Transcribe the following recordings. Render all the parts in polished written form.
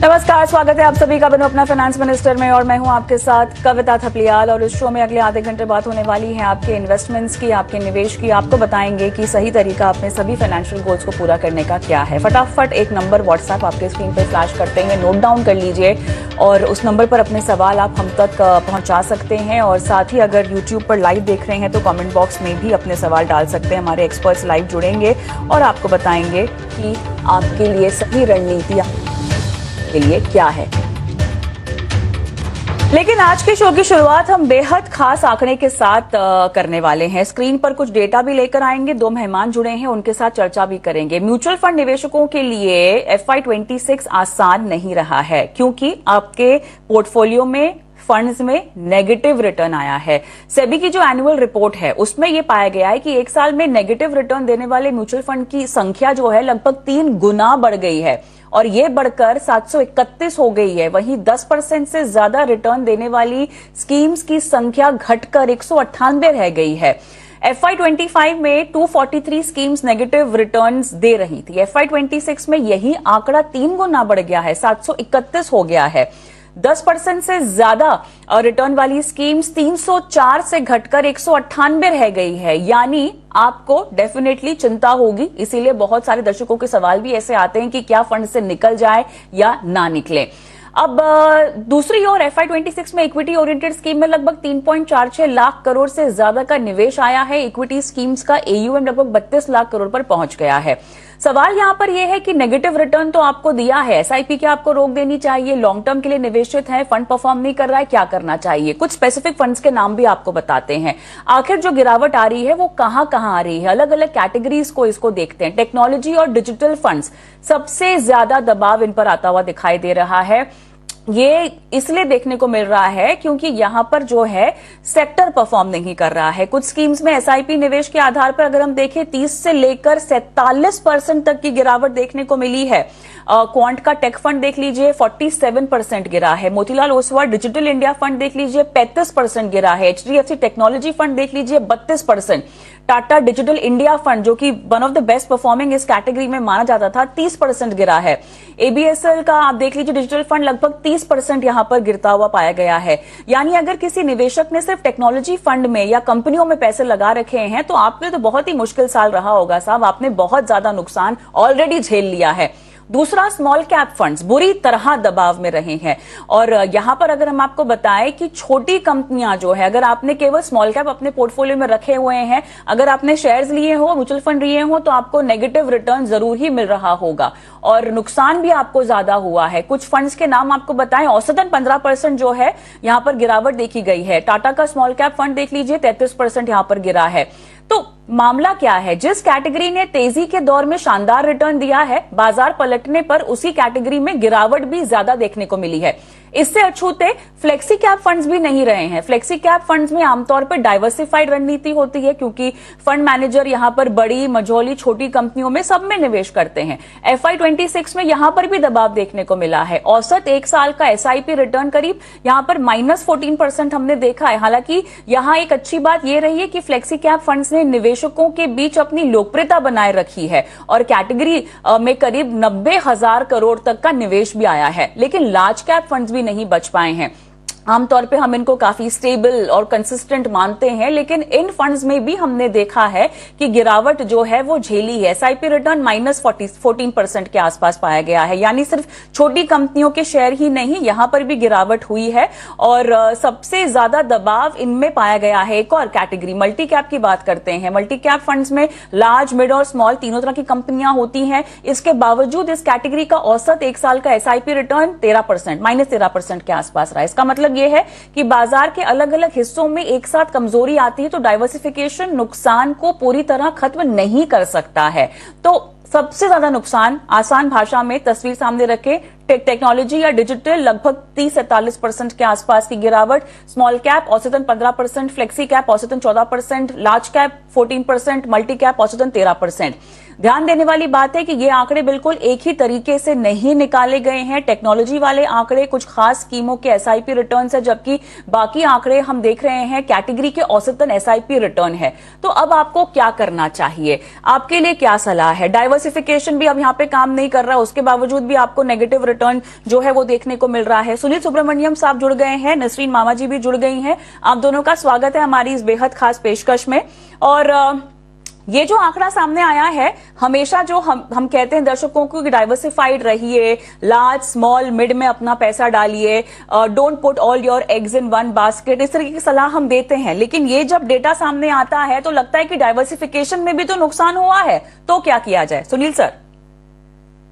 नमस्कार, स्वागत है आप सभी का बनो अपना फाइनेंस मिनिस्टर में। और मैं हूं आपके साथ कविता थपलियाल। और इस शो में अगले आधे घंटे बात होने वाली है आपके इन्वेस्टमेंट्स की, आपके निवेश की। आपको बताएंगे कि सही तरीका अपने सभी फाइनेंशियल गोल्स को पूरा करने का क्या है। फटाफट एक नंबर व्हाट्सएप आपके स्क्रीन पर फ्लैश करते हैं, नोट डाउन कर लीजिए और उस नंबर पर अपने सवाल आप हम तक पहुंचा सकते हैं। और साथ ही अगर यूट्यूब पर लाइव देख रहे हैं तो कॉमेंट बॉक्स में भी अपने सवाल डाल सकते हैं। हमारे एक्सपर्ट्स लाइव जुड़ेंगे और आपको बताएंगे कि आपके लिए सही रणनीति के लिए क्या है। लेकिन आज के शो की शुरुआत हम बेहद खास आंकड़े के साथ करने वाले हैं। स्क्रीन पर कुछ डेटा भी लेकर आएंगे, दो मेहमान जुड़े हैं, उनके साथ चर्चा भी करेंगे। म्यूचुअल फंड निवेशकों के लिए FY26 आसान नहीं रहा है, क्योंकि आपके पोर्टफोलियो में फंड्स में नेगेटिव रिटर्न आया है। सेबी की जो एनुअल रिपोर्ट है उसमें यह पाया गया है कि एक साल में नेगेटिव रिटर्न देने वाले म्यूचुअल फंड की संख्या जो है लगभग 3 गुना बढ़ गई है और ये बढ़कर 731 हो गई है। वहीं 10% से ज्यादा रिटर्न देने वाली स्कीम्स की संख्या घटकर 198 रह गई है। FY25 में 243 स्कीम्स नेगेटिव रिटर्न्स दे रही थी। FY26 में यही आंकड़ा 3 गुना बढ़ गया है, 731 हो गया है। 10% से ज्यादा रिटर्न वाली स्कीम्स 304 से घटकर 198 रह गई है। यानी आपको डेफिनेटली चिंता होगी। इसीलिए बहुत सारे दर्शकों के सवाल भी ऐसे आते हैं कि क्या फंड से निकल जाए या ना निकले। अब दूसरी ओर FY26 में इक्विटी ओरिएंटेड स्कीम में लगभग 3.46 लाख करोड़ से ज्यादा का निवेश आया है। इक्विटी स्कीम्स का AUM लगभग 32 लाख करोड़ पर पहुंच गया है। सवाल यहां पर यह है कि नेगेटिव रिटर्न तो आपको दिया है, SIP क्या आपको रोक देनी चाहिए? लॉन्ग टर्म के लिए निवेशित है, फंड परफॉर्म नहीं कर रहा है, क्या करना चाहिए? कुछ स्पेसिफिक फंड्स के नाम भी आपको बताते हैं। आखिर जो गिरावट आ रही है वो कहां कहां आ रही है, अलग अलग कैटेगरीज को इसको देखते हैं। टेक्नोलॉजी और डिजिटल फंड्स, सबसे ज्यादा दबाव इन पर आता हुआ दिखाई दे रहा है। ये इसलिए देखने को मिल रहा है क्योंकि यहां पर जो है सेक्टर परफॉर्म नहीं कर रहा है। कुछ स्कीम्स में SIP निवेश के आधार पर अगर हम देखें 30 से लेकर 47% तक की गिरावट देखने को मिली है। क्वांट का टेक फंड देख लीजिए 47% गिरा है। Motilal Oswal digital India fund देख लीजिए 35% गिरा है। HDFC टेक्नोलॉजी फंड देख लीजिए 32%। टाटा डिजिटल इंडिया फंड जो कि one of the best performing इस कैटेगरी में माना जाता था 30% गिरा है। ABSL का आप देख लीजिए डिजिटल फंड लगभग 30% यहां पर गिरता हुआ पाया गया है। यानी अगर किसी निवेशक ने सिर्फ टेक्नोलॉजी फंड में या कंपनियों में पैसे लगा रखे हैं तो आपके तो बहुत ही मुश्किल साल रहा होगा साहब। आपने बहुत ज्यादा नुकसान ऑलरेडी झेल लिया है। दूसरा, स्मॉल कैप फंड्स बुरी तरह दबाव में रहे हैं। और यहां पर अगर हम आपको बताएं कि छोटी कंपनियां जो है, अगर आपने केवल स्मॉल कैप अपने पोर्टफोलियो में रखे हुए हैं, अगर आपने शेयर्स लिए हो, म्यूचुअल फंड लिए हो, तो आपको नेगेटिव रिटर्न जरूर ही मिल रहा होगा और नुकसान भी आपको ज्यादा हुआ है। कुछ फंड्स के नाम आपको बताएं, औसतन 15% जो है यहां पर गिरावट देखी गई है। टाटा का स्मॉल कैप फंड देख लीजिए 33% यहां पर गिरा है। तो मामला क्या है? जिस कैटेगरी ने तेजी के दौर में शानदार रिटर्न दिया है, बाजार पलटने पर उसी कैटेगरी में गिरावट भी ज्यादा देखने को मिली है। इससे अछूते फ्लेक्सी कैप फंड्स भी नहीं रहे हैं। फ्लेक्सी कैप फंड्स में आमतौर पर डाइवर्सिफाइड रणनीति होती है क्योंकि फंड मैनेजर यहां पर बड़ी, मझोली, छोटी कंपनियों में सब में निवेश करते हैं। FY26 में यहां पर भी दबाव देखने को मिला है। औसत एक साल का SIP रिटर्न करीब यहां पर -14% हमने देखा है। हालांकि यहां एक अच्छी बात यह रही है कि फ्लेक्सी कैप फंड्स ने निवेशकों के बीच अपनी लोकप्रियता बनाए रखी है और कैटेगरी में करीब 90,000 करोड़ तक का निवेश भी आया है। लेकिन लार्ज कैप फंड्स भी नहीं बच पाए हैं। आमतौर पे हम इनको काफी स्टेबल और कंसिस्टेंट मानते हैं, लेकिन इन फंड्स में भी हमने देखा है कि गिरावट जो है वो झेली है। SIP रिटर्न -14% के आसपास पाया गया है। यानी सिर्फ छोटी कंपनियों के शेयर ही नहीं, यहां पर भी गिरावट हुई है और सबसे ज्यादा दबाव इनमें पाया गया है। एक और कैटेगरी मल्टी कैप की बात करते हैं। मल्टी कैप फंड्स में लार्ज, मिड और स्मॉल तीनों तरह की कंपनियां होती हैं। इसके बावजूद इस कैटेगरी का औसत एक साल का SIP रिटर्न -13% के आसपास रहा। इसका मतलब यह है कि बाजार के अलग अलग हिस्सों में एक साथ कमजोरी आती है तो डाइवर्सिफिकेशन नुकसान को पूरी तरह खत्म नहीं कर सकता है। तो सबसे ज्यादा नुकसान, आसान भाषा में तस्वीर सामने रखें, टेक्नोलॉजी या डिजिटल लगभग 30-47% के आसपास की गिरावट। स्मॉल कैप औसतन 15%, फ्लेक्सी कैप औसतन 14%, लार्ज कैप 14%, मल्टी कैप औसतन 13%। ध्यान देने वाली बात है कि ये आंकड़े बिल्कुल एक ही तरीके से नहीं निकाले गए हैं। टेक्नोलॉजी वाले आंकड़े कुछ खास स्कीमों के एसआईपी रिटर्न है, जबकि बाकी आंकड़े हम देख रहे हैं कैटेगरी के औसतन एसआईपी रिटर्न है। तो अब आपको क्या करना चाहिए, आपके लिए क्या सलाह है? डाइवर्सिफिकेशन भी अब यहां पे काम नहीं कर रहा, उसके बावजूद भी आपको नेगेटिव रिटर्न जो है वो देखने को मिल रहा है। सुनील सुब्रमण्यम साहब जुड़ गए हैं, नसरीन मामा जी भी जुड़ गई हैं। आप दोनों का स्वागत है हमारी इस बेहद खास पेशकश में। और ये जो आंकड़ा सामने आया है, हमेशा जो हम कहते हैं दर्शकों को कि डाइवर्सिफाइड रहिए, लार्ज स्मॉल मिड में अपना पैसा डालिए, don't put all your eggs in one basket, इस तरीके की सलाह हम देते हैं। लेकिन ये जब डेटा सामने आता है तो लगता है कि डाइवर्सिफिकेशन में भी तो नुकसान हुआ है, तो क्या किया जाए? सुनील सर।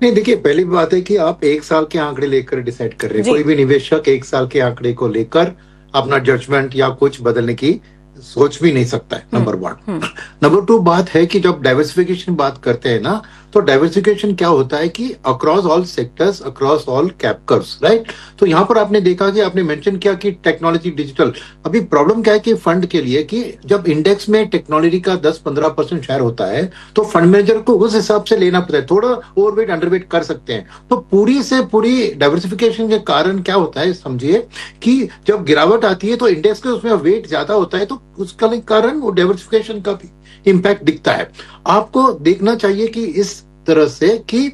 नहीं, देखिए, पहली बात है कि आप एक साल के आंकड़े लेकर डिसाइड कर रहे हैं। कोई भी निवेशक एक साल के आंकड़े को लेकर अपना जजमेंट या कुछ बदलने की सोच भी नहीं सकता है, नंबर वन। नंबर टू बात है कि जब डाइवर्सिफिकेशन बात करते हैं ना, तो डाइवर्सिफिकेशन क्या होता है कि across all sectors, across all cap curves, right. तो यहाँ पर आपने देखा कि आपने मेंशन किया कि टेक्नोलॉजी, डिजिटल। अभी प्रॉब्लम क्या है कि फंड के लिए कि जब इंडेक्स में टेक्नोलॉजी का 10-15% शेयर होता है तो फंड मैनेजर को उस हिसाब से लेना पड़ता है, थोड़ा ओवरवेट अंडरवेट कर सकते हैं। तो पूरी से पूरी डाइवर्सिफिकेशन के कारण क्या होता है, समझिए कि जब गिरावट आती है तो इंडेक्स के उसमें वेट ज्यादा होता है, तो उसका कारण वो डाइवर्सिफिकेशन का भी इंपैक्ट दिखता है। आपको देखना चाहिए कि इस तरह से कि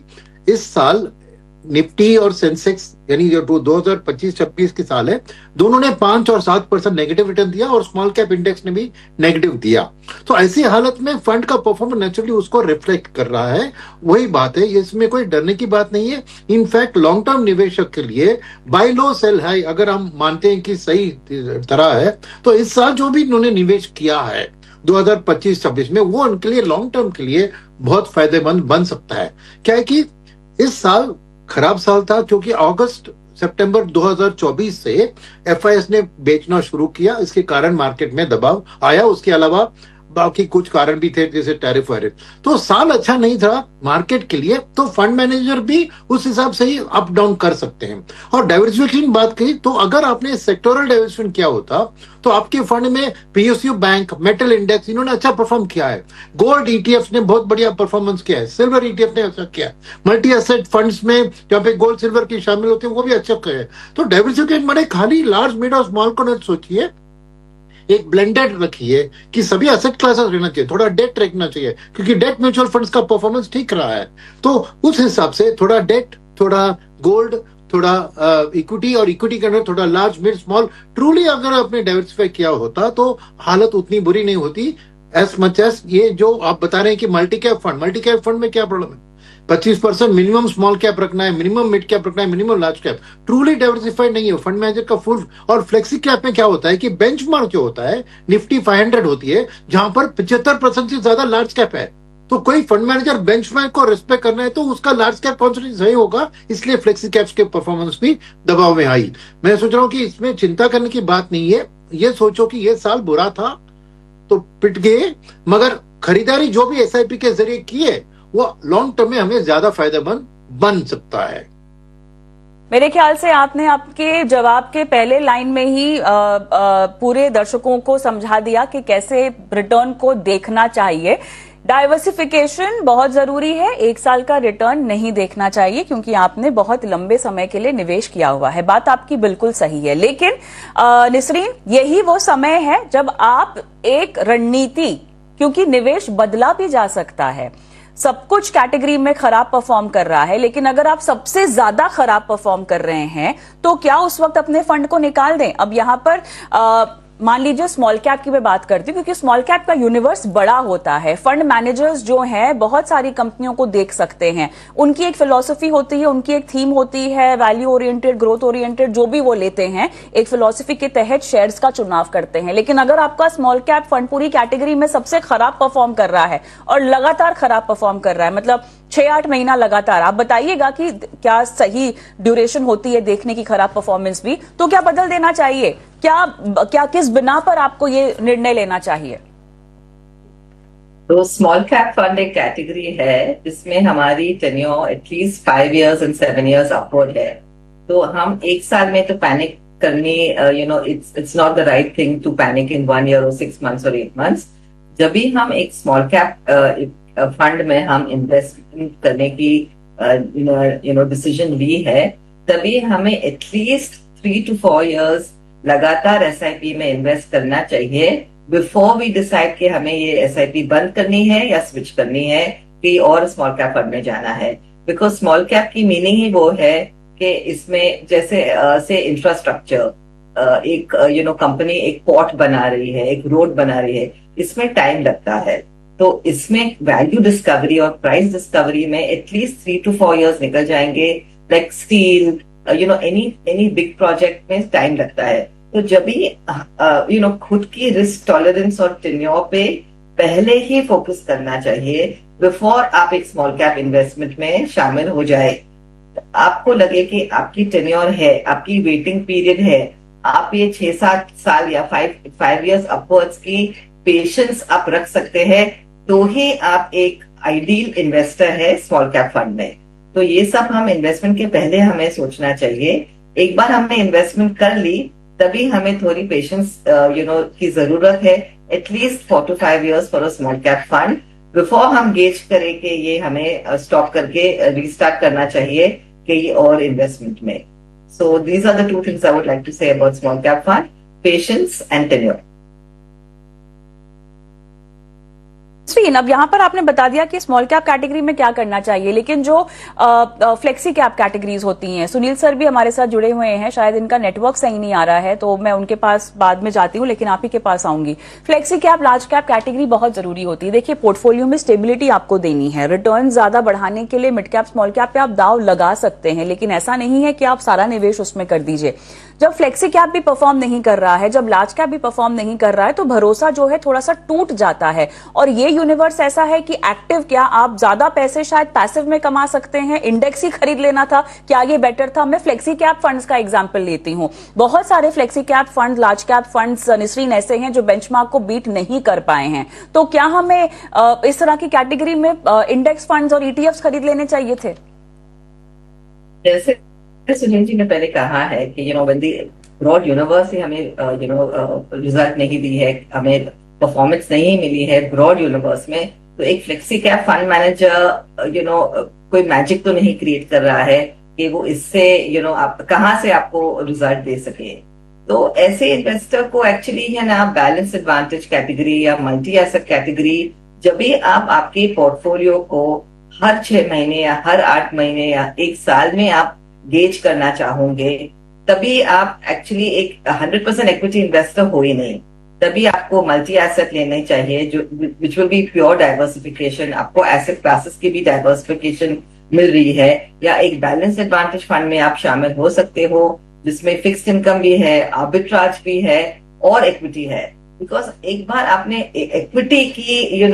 इस साल निफ्टी और सेंसेक्स, यानी जो 2025-26 की साल है, दोनों ने 5 और 7% नेगेटिव रिटर्न दिया और स्मॉल कैप इंडेक्स ने भी नेगेटिव दिया। तो ऐसी हालत में फंड का परफॉर्मेंस नेचुरली उसको रिफ्लेक्ट कर रहा है। वही बात है, इसमें कोई डरने की बात नहीं है। इनफैक्ट लॉन्ग टर्म निवेशक के लिए बाय लो सेल हाई अगर हम मानते हैं कि सही तरह है, तो इस साल जो भी इन्होंने निवेश किया है 2025-26 में, वो उनके लिए लॉन्ग टर्म के लिए बहुत फायदेमंद बन सकता है। क्या है कि इस साल खराब साल था क्योंकि अगस्त सितंबर 2024 से एफआईएस ने बेचना शुरू किया, इसके कारण मार्केट में दबाव आया। उसके अलावा बाकी कुछ कारण भी थे, जैसे टैरिफ वैरिफ। तो साल अच्छा नहीं था मार्केट के लिए, तो फंड मैनेजर भी उस हिसाब से ही अप डाउन कर सकते हैं। और डाइवर्सिफिकेशन बात की, तो अगर आपने सेक्टोरल डाइवर्सिफिकेशन किया होता तो आपके फंड में पीएसयू बैंक, मेटल इंडेक्स, इन्होंने अच्छा परफॉर्म किया है। गोल्ड ईटीएफ ने बहुत बढ़िया परफॉर्मेंस किया है, सिल्वर ईटीएफ ने अच्छा किया है, मल्टी एसेट फंड्स में जहाँ पे गोल्ड सिल्वर की शामिल होती है वो भी अच्छा किया है। तो डाइवर्सिफिकेशन मैंने खाली लार्ज मिड और स्मॉल को न सोचिए, एक ब्लेंडेड रखिए कि सभी एसेट क्लासेस रहना चाहिए, थोड़ा डेट रखना चाहिए क्योंकि डेट म्यूचुअल फंड्स का परफॉर्मेंस ठीक रहा है। तो उस हिसाब से थोड़ा डेट, थोड़ा गोल्ड, थोड़ा इक्विटी, और इक्विटी के अंदर थोड़ा लार्ज मिड स्मॉल, ट्रूली अगर आपने डाइवर्सिफाई किया होता तो हालत उतनी बुरी नहीं होती। एज मच एज ये जो आप बता रहे हैं कि मल्टी कैप फंड में क्या प्रॉब्लम है, 25% मिनिमम स्मॉल कैप रखना है, मिनिमम मिड कैप रखना है, minimum large cap, truly diversified नहीं है फंड मैनेजर का फुल। और फ्लेक्सी कैप में क्या होता है कि बेंचमार्क जो होता है निफ्टी 500 होती है, जहां पर 75% से ज्यादा लार्ज कैप है। तो कोई फंड मैनेजर बेंचमार्क को रिस्पेक्ट करना है तो उसका लार्ज कैप कॉन्सेंट्रेशन सही होगा, इसलिए फ्लेक्सी कैप्स के परफॉर्मेंस भी दबाव में आई। मैं सोच रहा हूँ कि इसमें चिंता करने की बात नहीं है। ये सोचो कि ये साल बुरा था तो पिट गए, मगर खरीदारी जो भी एसआईपी के जरिए की है वो लॉन्ग टर्म में हमें ज्यादा फायदेमंद बन सकता है। मेरे ख्याल से आपने आपके जवाब के पहले लाइन में ही पूरे दर्शकों को समझा दिया कि कैसे रिटर्न को देखना चाहिए। डाइवर्सिफिकेशन बहुत जरूरी है, एक साल का रिटर्न नहीं देखना चाहिए क्योंकि आपने बहुत लंबे समय के लिए निवेश किया हुआ है। बात आपकी बिल्कुल सही है, लेकिन निसरीन, यही वो समय है जब आप एक रणनीति, क्योंकि निवेश बदला भी जा सकता है, सब कुछ कैटेगरी में खराब परफॉर्म कर रहा है, लेकिन अगर आप सबसे ज्यादा खराब परफॉर्म कर रहे हैं तो क्या उस वक्त अपने फंड को निकाल दें? अब यहां पर मान लीजिए स्मॉल कैप की मैं बात करती हूँ क्योंकि स्मॉल कैप का यूनिवर्स बड़ा होता है। फंड मैनेजर्स जो हैं बहुत सारी कंपनियों को देख सकते हैं, उनकी एक फिलॉसफी होती है, उनकी एक थीम होती है, वैल्यू ओरिएंटेड, ग्रोथ ओरिएंटेड, जो भी वो लेते हैं एक फिलॉसफी के तहत शेयर्स का चुनाव करते हैं। लेकिन अगर आपका स्मॉल कैप फंड पूरी कैटेगरी में सबसे खराब परफॉर्म कर रहा है और लगातार खराब परफॉर्म कर रहा है, मतलब 6-8 महीना लगातार, आप बताइएगा कि क्या सही ड्यूरेशन होती है देखने की खराब परफॉर्मेंस भी, तो क्या बदल देना चाहिए? क्या किस बिना पर आपको ये निर्णय लेना चाहिए? तो स्मॉल कैप फंड एक कैटेगरी है जिसमें हमारी tenure at least 5 years and 7 years upward है। तो हम एक साल में तो पैनिक करनी, it's not the right thing to panic in 1 year or 6 months or 8 months। जब भी हम एक स्मॉल कैप फंड में हम इन्वेस्टमेंट करने की डिसीजन ली है, तभी हमें एटलीस्ट 3 to 4 years लगातार एसआईपी में इन्वेस्ट करना चाहिए बिफोर वी डिसाइड कि हमें ये एसआईपी बंद करनी है या स्विच करनी है कि और स्मॉल कैप फंड में जाना है। बिकॉज स्मॉल कैप की मीनिंग ही वो है कि इसमें जैसे से इंफ्रास्ट्रक्चर एक कंपनी एक पोर्ट बना रही है, एक रोड बना रही है, इसमें टाइम लगता है। तो इसमें वैल्यू डिस्कवरी और प्राइस डिस्कवरी में एटलीस्ट 3 to 4 years निकल जाएंगे। Like steel, any big project में टाइम लगता है। तो जब भी खुद की रिस्क टॉलरेंस और टेन्योर पे पहले ही फोकस करना चाहिए बिफोर आप एक स्मॉल कैप इन्वेस्टमेंट में शामिल हो जाए। आपको लगे कि आपकी टेन्योर है, आपकी वेटिंग पीरियड है, आप ये 6-7 साल या 5 years अपवर्ड्स की पेशेंस आप रख सकते हैं, तो ही आप एक आइडियल इन्वेस्टर है स्मॉल कैप फंड में। तो ये सब हम इन्वेस्टमेंट के पहले हमें सोचना चाहिए। एक बार हमने इन्वेस्टमेंट कर ली, तभी हमें थोड़ी पेशेंस की जरूरत है, at least 4 to 5 years for a small cap fund before हम गेज करें कि ये हमें स्टॉप करके रीस्टार्ट करना चाहिए कि और इन्वेस्टमेंट में। So these are the 2 things I would like to say about small cap fund, patience and tenure. अब यहाँ पर आपने बता दिया कि स्मॉल कैप कैटेगरी में क्या करना चाहिए, लेकिन जो फ्लेक्सी कैप कैटेगरीज होती हैं, सुनील सर भी हमारे साथ जुड़े हुए हैं, शायद इनका नेटवर्क सही नहीं आ रहा है तो मैं उनके पास बाद में जाती हूँ, लेकिन आप ही के पास आऊंगी। Flexi cap, large cap category बहुत जरूरी होती है। देखिए, पोर्टफोलियो में स्टेबिलिटी आपको देनी है, रिटर्न ज्यादा बढ़ाने के लिए मिड कैप स्मॉल कैप पे आप दाव लगा सकते हैं, लेकिन ऐसा नहीं है कि आप सारा निवेश उसमें कर दीजिए। जब फ्लेक्सी कैप भी परफॉर्म नहीं कर रहा है, जब लार्ज कैप भी परफॉर्म नहीं कर रहा है, तो भरोसा जो है थोड़ा सा टूट जाता है। और ये यूनिवर्स ऐसा है कि एक्टिव क्या आप ज्यादा पैसे शायद पैसिव में कमा सकते हैं, इंडेक्स ही खरीद लेना था, क्या ये बेटर था? मैं फ्लेक्सी कैप फंड्स का एग्जांपल लेती हूं। बहुत सारे flexi cap fund, large cap funds निसरीन ऐसे हैं जो बेंचमार्क को बीट नहीं कर पाए हैं। तो क्या हमें इस तरह की कैटेगरी में इंडेक्स फंड्स और ईटीएफ्स खरीद लेने चाहिए थे? जैसे सुनील जी ने पहले कहा है कि ब्रॉड यूनिवर्स ही हमें रिजल्ट नहीं दी है, हमें परफॉर्मेंस नहीं मिली है ब्रॉड यूनिवर्स में, तो एक फ्लेक्सी कैप फंड मैनेजर कोई मैजिक तो नहीं क्रिएट कर रहा है कि वो इससे आप कहाँ से आपको रिजल्ट दे सके। तो ऐसे इन्वेस्टर को एक्चुअली है ना बैलेंस एडवांटेज कैटेगरी या मल्टी एसेट कैटेगरी, जब भी आप आपके पोर्टफोलियो को हर 6 महीने या हर 8 महीने या 1 साल में आप गेज करना चाहोगे, तभी आप एक्चुअली एक 100% इक्विटी इन्वेस्टर हो ही नहीं। तभी आपको मल्टी एसेट लेने चाहिए जो which will be pure diversification, आपको एसेट क्लासेस की भी डाइवर्सिफिकेशन मिल रही है, या एक बैलेंस एडवांटेज फंड में आप शामिल हो सकते हो जिसमें फिक्स्ड इनकम भी है, आर्बिट्राज भी है और इक्विटी है। बिकॉज एक बार आपने इक्विटी की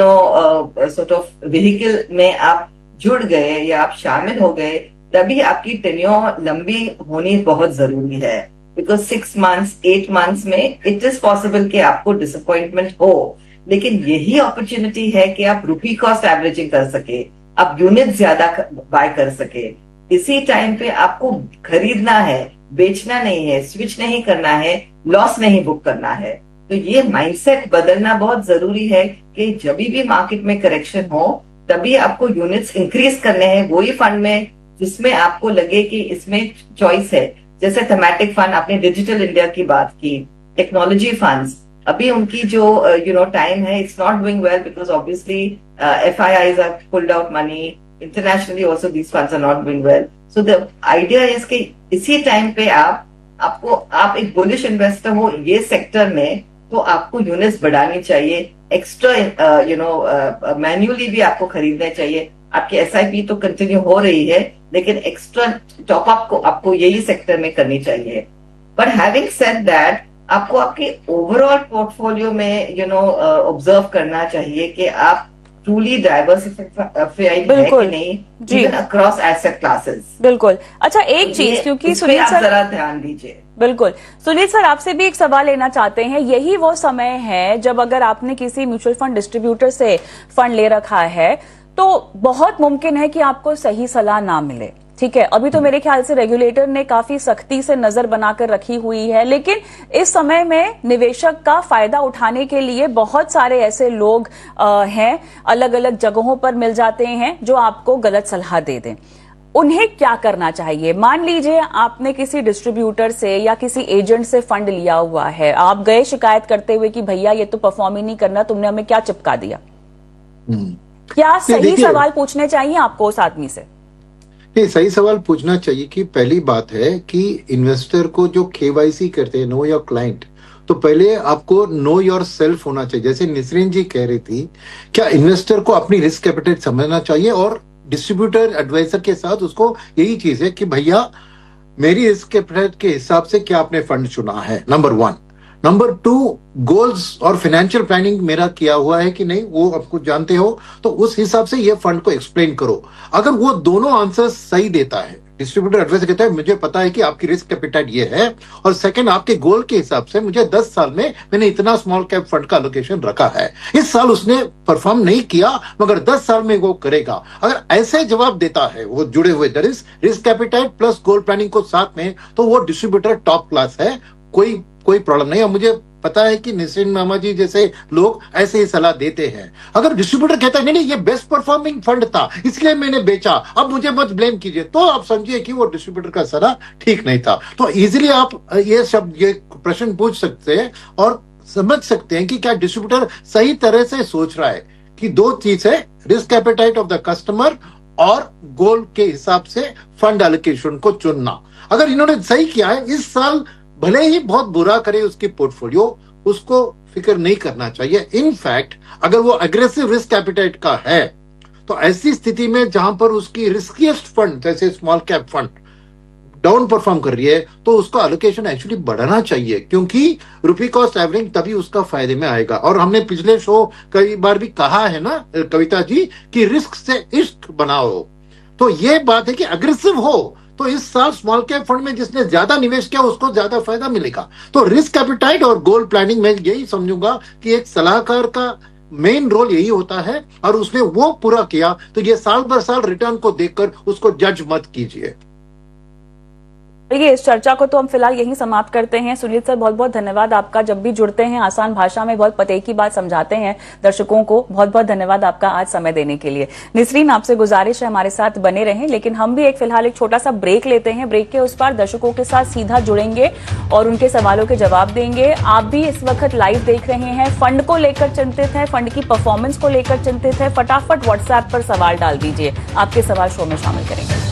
सॉर्ट ऑफ व्हीकल में आप जुड़ गए या आप शामिल हो गए, तभी आपकी टेन्योर लंबी होनी बहुत जरूरी है। बिकॉज 6 months 8 months में इट इज पॉसिबल कि आपको डिसअपॉइंटमेंट हो, लेकिन यही अपॉर्चुनिटी है कि आप रुपी कॉस्ट एवरेजिंग कर सके, आप यूनिट ज्यादा बाय कर सके। इसी टाइम पे आपको खरीदना है, बेचना नहीं है, स्विच नहीं करना है, लॉस नहीं बुक करना है। तो ये माइंडसेट बदलना बहुत जरूरी है कि जब भी मार्केट में करेक्शन हो, तभी आपको यूनिट्स इंक्रीज करने हैं वही फंड में जिसमें आपको लगे कि इसमें चॉइस है। जैसे थेमैटिक फंड, आपने डिजिटल इंडिया की बात की, टेक्नोलॉजी फंड्स, अभी उनकी जो टाइम है, it's not doing well because obviously FIIs are pulled out money, internationally also these funds are not doing well. So the idea is कि इसी टाइम पे आप एक बुलिश इन्वेस्टर हो ये सेक्टर में, तो आपको यूनिट्स बढ़ानी चाहिए, एक्स्ट्रा मैन्युअली भी आपको खरीदने चाहिए। आपकी SIP तो कंटिन्यू हो रही है, लेकिन एक्स्ट्रा टॉपअप को आपको यही सेक्टर में करनी चाहिए। बट हैविंग सेड दैट, आपको आपके ओवरऑल पोर्टफोलियो में ऑब्जर्व करना चाहिए कि आप ट्रूली डाइवर्सिफाइड है कि नहीं, इवन अक्रॉस एसेट क्लासेस। बिल्कुल। अच्छा, एक चीज, क्योंकि सुनील सर जरा ध्यान दीजिए। बिल्कुल, सुनील सर आपसे भी एक सवाल लेना चाहते हैं। यही वो समय है जब अगर आपने किसी म्यूचुअल फंड डिस्ट्रीब्यूटर से फंड ले रखा है, तो बहुत मुमकिन है कि आपको सही सलाह ना मिले। ठीक है, अभी तो मेरे ख्याल से रेगुलेटर ने काफी सख्ती से नजर बनाकर रखी हुई है, लेकिन इस समय में निवेशक का फायदा उठाने के लिए बहुत सारे ऐसे लोग हैं, अलग अलग जगहों पर मिल जाते हैं जो आपको गलत सलाह दे दें। उन्हें क्या करना चाहिए? मान लीजिए आपने किसी डिस्ट्रीब्यूटर से या किसी एजेंट से फंड लिया हुआ है, आप गए शिकायत करते हुए कि भैया ये तो परफॉर्म ही नहीं करना, तुमने हमें क्या चिपका दिया। क्या सही सवाल पूछने चाहिए आपको उस आदमी से? नहीं, सही सवाल पूछना चाहिए कि पहली बात है कि इन्वेस्टर को जो केवाईसी करते हैं, नो योर क्लाइंट, तो पहले आपको नो योर सेल्फ होना चाहिए। जैसे निसरीन जी कह रही थी, क्या इन्वेस्टर को अपनी रिस्क एपेटाइट समझना चाहिए और डिस्ट्रीब्यूटर एडवाइजर के साथ उसको यही चीज है कि भैया मेरी रिस्क एपेटाइट के हिसाब से क्या आपने फंड चुना है, नंबर 1। नंबर 2, गोल्स और फाइनेंशियल प्लानिंग मेरा किया हुआ है कि नहीं, वो आपको जानते हो, तो उस हिसाब से ये फंड को एक्सप्लेन करो। अगर वो दोनों आंसर सही देता है, डिस्ट्रीब्यूटर एडवाइजर कहता है मुझे पता है कि आपकी रिस्क कैपिटल ये है, और सेकंड आपके गोल के हिसाब से मुझे 10 साल में मैंने इतना स्मॉल कैप फंड का एलोकेशन रखा है, इस साल उसने परफॉर्म नहीं किया मगर 10 साल में वो करेगा। अगर ऐसे जवाब देता है वो जुड़े हुए risk capital plus goal planning को साथ में, तो वो डिस्ट्रीब्यूटर टॉप क्लास है, कोई प्रॉब्लम नहीं है। मुझे पता है कि निसरीन मामा जी जैसे लोग ऐसे ही सलाह देते हैं। अगर डिस्ट्रीब्यूटर कहता है नहीं ये बेस्ट परफॉर्मिंग फंड था इसलिए मैंने बेचा, अब मुझे मत ब्लेम कीजिए, तो आप समझिए कि वो डिस्ट्रीब्यूटर का सलाह ठीक नहीं था। तो इजीली आप ये प्रश्न पूछ सकते हैं और समझ सकते हैं कि क्या डिस्ट्रीब्यूटर सही तरह से सोच रहा है कि 2 चीज है, risk appetite of the customer और गोल के हिसाब से फंड एलोकेशन को चुनना। अगर इन्होंने सही किया है, इस साल भले ही बहुत बुरा करे उसकी पोर्टफोलियो, उसको फिक्र नहीं करना चाहिए। इनफैक्ट अगर वो एग्रेसिव रिस्क एपेटाइट का है, तो ऐसी स्थिति में जहां पर उसकी रिस्कीएस्ट फंड जैसे small cap fund down perform कर रही है, तो उसका एलोकेशन एक्चुअली बढ़ाना चाहिए, क्योंकि रुपी कॉस्ट एवरेज तभी उसका फायदे में आएगा। और हमने पिछले शो कई बार भी कहा है ना कविता जी, कि रिस्क से इश्क बनाओ, तो ये बात है कि अग्रेसिव हो, तो इस साल स्मॉल कैप फंड में जिसने ज्यादा निवेश किया उसको ज्यादा फायदा मिलेगा। तो रिस्क एपेटाइट और गोल प्लानिंग में यही समझूंगा कि एक सलाहकार का मेन रोल यही होता है, और उसने वो पूरा किया, तो ये साल भर साल रिटर्न को देखकर उसको जज मत कीजिए। देखिए, इस चर्चा को तो हम फिलहाल यहीं समाप्त करते हैं। सुनील सर, बहुत बहुत धन्यवाद आपका। जब भी जुड़ते हैं आसान भाषा में बहुत पते की बात समझाते हैं दर्शकों को। बहुत बहुत धन्यवाद आपका आज समय देने के लिए। निसरीन, आपसे गुजारिश है हमारे साथ बने रहें, लेकिन हम भी फिलहाल एक छोटा सा ब्रेक लेते हैं। ब्रेक के उस पार दर्शकों के साथ सीधा जुड़ेंगे और उनके सवालों के जवाब देंगे। आप भी इस वक्त लाइव देख रहे हैं, फंड को लेकर चिंतित हैं, फंड की परफॉर्मेंस को लेकर चिंतित है, फटाफट व्हाट्सएप पर सवाल डाल दीजिए, आपके सवाल शो में शामिल करेंगे।